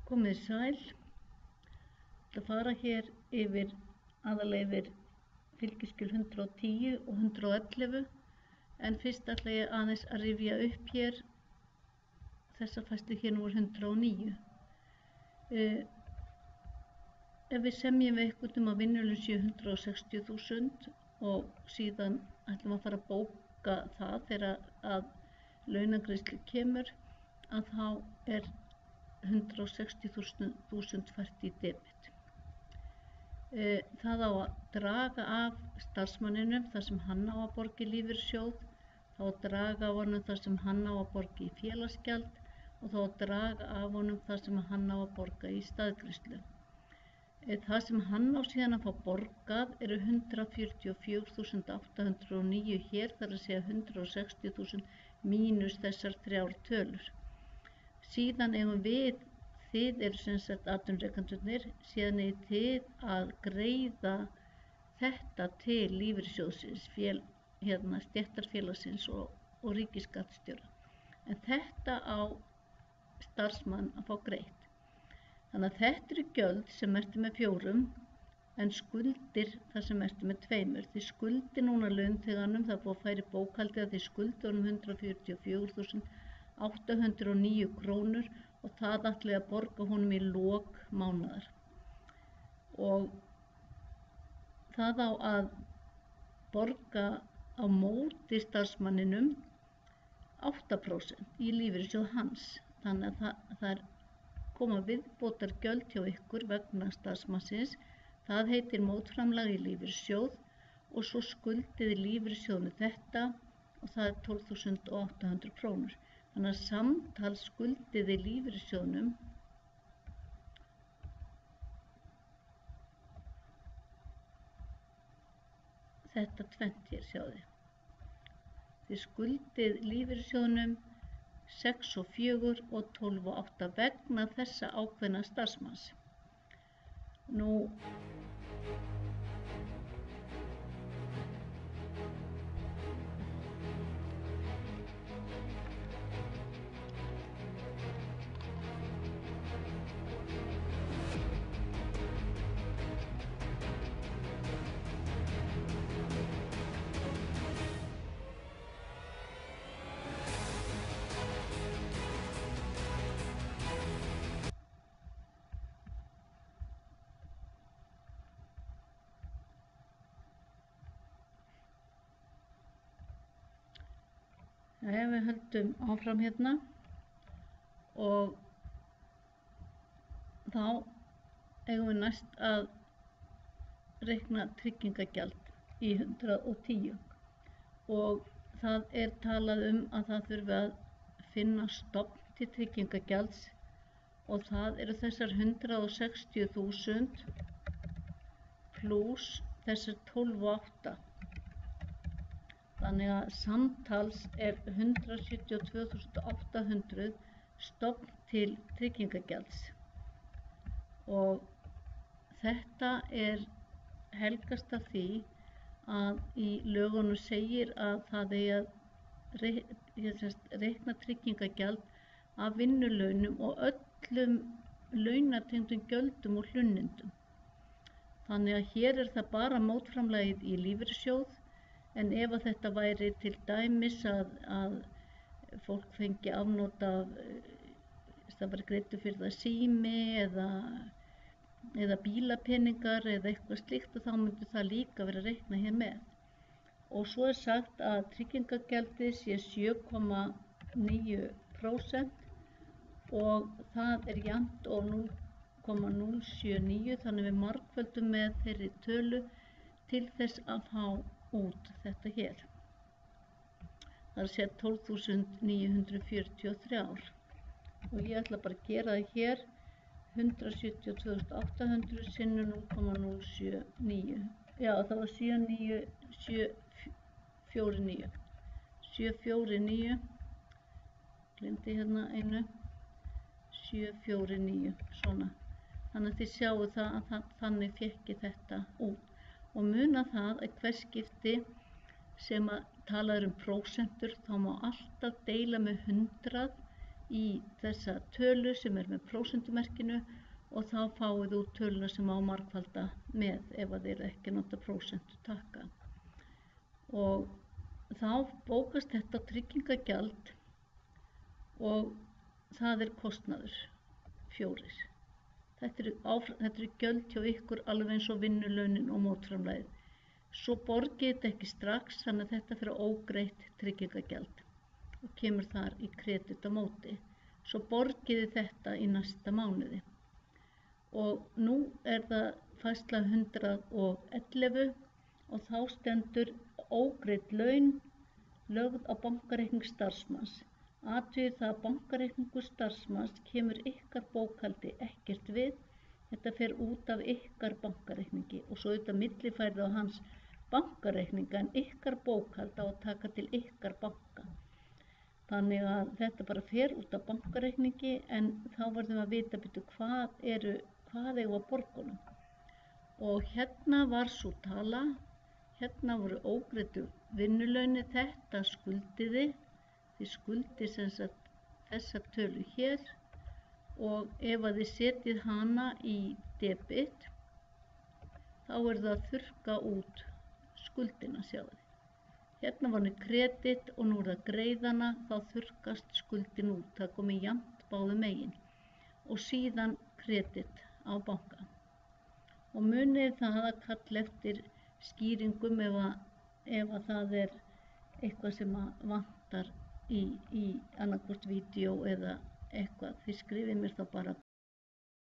Komið sæl. Það fara hér aðalega yfir fylgiskjal 110 og 111 en fyrst ætla ég aðeins að rifja upp hér þessa færslu hér númer 109. Ef við semjum við einhvern að vinnulaun sé 160.000 og síðan ætlum að fara að bóka það þegar að launagreiðslu kemur, að þá er 160.000 fært í debet. Það á að draga af starfsmanninum þar sem hann á að borga í lífeyrissjóð, þá að draga af honum þar sem hann á að borga í félagsgjald og þá að draga af honum þar sem hann á að borga í staðgreiðslu. Það sem hann á síðan að fá borgað eru 144.809 hér, þar að segja 160.000 mínus þessar 3 tölur. Síðan eigum þið eru sem sagt atvinnurekendurnir, síðan eigið þið að greiða þetta til lífeyrissjóðsins, stéttarfélagsins og ríkisskattstjóra. En þetta á starfsmann að fá greitt. Þannig að þetta eru gjöld sem ertu með 4 en skuldir þar sem ertu með 2. Þið skuldir núna launþeganum, það er búið að færa í bókhaldið að þið skuldir honum 144.809 krónur og það ætlaði að borga honum í lok mánaðar. Og það á að borga á móti starfsmanninum 8% í lífeyrissjóð hans. Þannig að það er koma viðbótar gjöld hjá ykkur vegna starfsmannsins. Það heitir mótframlag í lífeyrissjóð og svo skuldiði lífeyrissjóðinu þetta og það er 12.800 krónur. Þannig að samtals skuldiði lífeyrissjóðnum þetta tvennt hér, sjáðu. Þið skuldið lífeyrissjóðnum 6 og 4 og 12 og 8 vegna þessa ákveðna starfsmanns. Nú við höldum áfram hérna og þá eigum við næst að reikna tryggingagjald í 110 og það er talað að það þurfi að finna stofn til tryggingagjalds og það eru þessar 160.000 pluss þessar 12 og 8. Þannig að samtals er 172.800 stofn til tryggingagjalds og þetta helgast af því að í lögunum segir að það eigi að reikna tryggingagjald af vinnulaunum og öllum launatengdum gjöldum og hlunnindum. Þannig að hér er það bara mótframlagið í lífeyrissjóð. En ef að þetta væri til dæmis að fólk fengi afnot af, það var greiddur fyrir það sími eða bílapeningar eða eitthvað slíkt og þá myndi það líka vera að reikna hér með. Og svo er sagt að tryggingagjaldið sé 7,9% og það er jafnt og 0,079 þannig við margföldum með þeirri tölu til þess að fá út þetta hér. Það er að segja 12.943 og ég ætla bara að gera það hér 172.800 sinnum 0,079. Já, það var 749. Gleymdi hérna einu. 749, svona. Þannig að þið sjáu það að þannig fékk ég þetta út. Og muna það að hver skipti sem að tala um prósentur þá má alltaf deila með 100 í þessa tölu sem með prósentumerkinu og þá fáið út töluna sem á margfalda með ef þið eru ekki að nota prósentutakka. Og þá bókast þetta tryggingagjald og það kostnaður 4. Þetta eru gjöld hjá ykkur alveg eins og vinnulaunin og mótframlagið. Svo borgið þetta ekki strax, þannig að þetta fyrir ógreitt tryggingagjald og kemur þar í kredit á móti. Svo borgið þetta í næsta mánuði. Og nú það færsla 111 og þá stendur ógreidd laun lögð á bankareikning starfsmanns. Athugið það að bankareikningur starfsmanns kemur ykkar bókhaldi ekkert við. Þetta fer út af ykkar bankareikningi og svo auðvitað millifærið á hans bankareikninga en ykkar bókhald á að taka til ykkar banka. Þannig að þetta bara fer út af bankareikningi en þá verðum að vita hvað eigum að borgunum. Og hérna var svo tala, hérna voru ógreiddu vinnulauni, þetta skuldiði, þið skuldið sem sagt þessa tölu hér og ef að þið setjið hana í debit þá það að þurrka út skuldina, sjáðu. Hérna var henni kredit og nú það greiðana, þá þurrkast skuldin út, það komið jafnt báðum megin og síðan kredit á banka. Og munið það að kalla eftir skýringum ef að það eitthvað sem vantar í annarkvort vídeó eða eitthvað. Þið skrifið mér þá bara